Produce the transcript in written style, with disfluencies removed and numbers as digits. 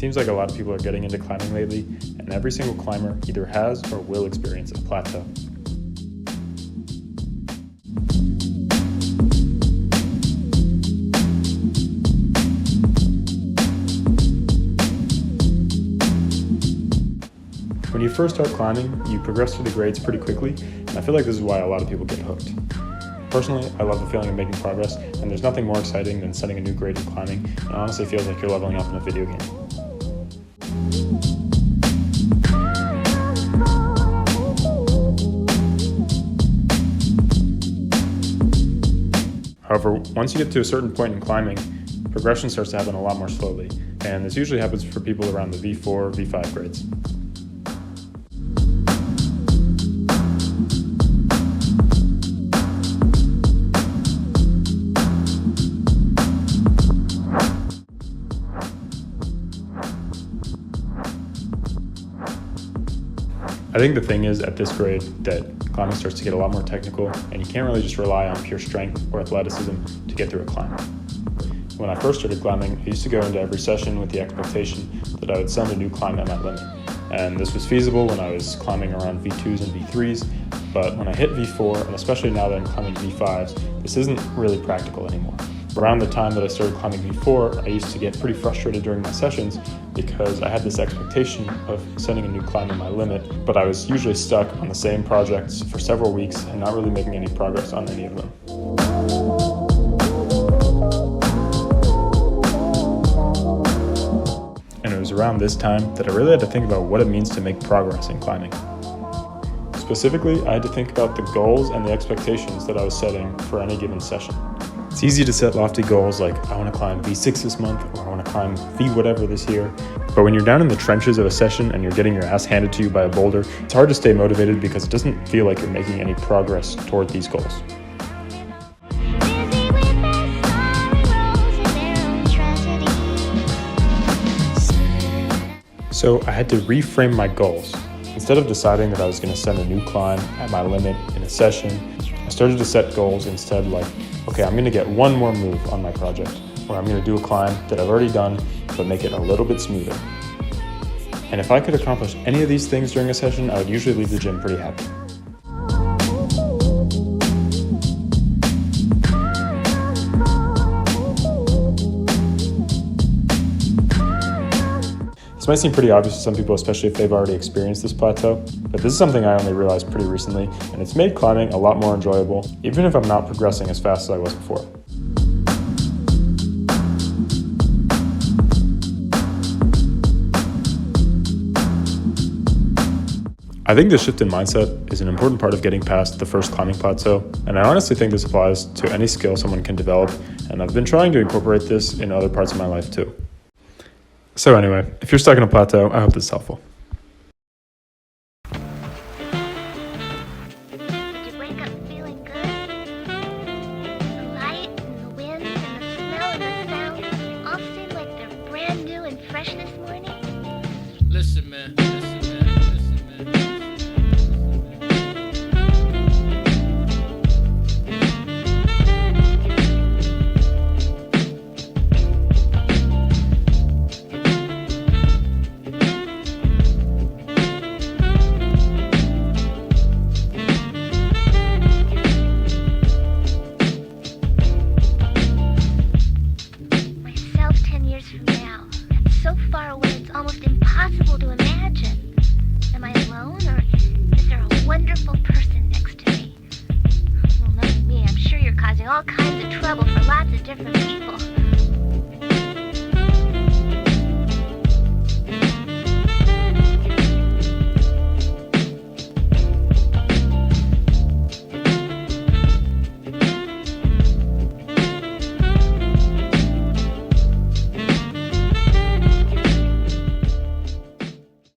seems like a lot of people are getting into climbing lately, and every single climber either has or will experience a plateau. When you first start climbing, you progress through the grades pretty quickly, and I feel like this is why a lot of people get hooked. Personally, I love the feeling of making progress, and there's nothing more exciting than setting a new grade in climbing, and it honestly feels like you're leveling up in a video game. However, once you get to a certain point in climbing, progression starts to happen a lot more slowly, and this usually happens for people around the V4 or V5 grades. I think the thing is, at this grade, that climbing starts to get a lot more technical, and you can't really just rely on pure strength or athleticism to get through a climb. When I first started climbing, I used to go into every session with the expectation that I would send a new climb at my limit. And this was feasible when I was climbing around V2s and V3s, but when I hit V4, and especially now that I'm climbing V5s, this isn't really practical anymore. Around the time that I started climbing V4, I used to get pretty frustrated during my sessions because I had this expectation of sending a new climb at my limit, but I was usually stuck on the same projects for several weeks and not really making any progress on any of them. And it was around this time that I really had to think about what it means to make progress in climbing. Specifically, I had to think about the goals and the expectations that I was setting for any given session. It's easy to set lofty goals like, I want to climb V6 this month, or I want to climb V whatever this year. But when you're down in the trenches of a session and you're getting your ass handed to you by a boulder, it's hard to stay motivated because it doesn't feel like you're making any progress toward these goals. So I had to reframe my goals. Instead of deciding that I was going to send a new climb at my limit in a session, I started to set goals instead like, okay, I'm going to get one more move on my project, or I'm going to do a climb that I've already done, but make it a little bit smoother. And if I could accomplish any of these things during a session, I would usually leave the gym pretty happy. This might seem pretty obvious to some people, especially if they've already experienced this plateau, but this is something I only realized pretty recently, and it's made climbing a lot more enjoyable, even if I'm not progressing as fast as I was before. I think this shift in mindset is an important part of getting past the first climbing plateau, and I honestly think this applies to any skill someone can develop, and I've been trying to incorporate this in other parts of my life too. So anyway, if you're stuck in a plateau, I hope this is helpful. Did you wake up feeling good? The light and the wind and the smell and the sound all seem like they're brand new and fresh this morning. Listen, man. Myself 10 years from now. That's so far away it's almost impossible to imagine. Am I alone, or is there a wonderful person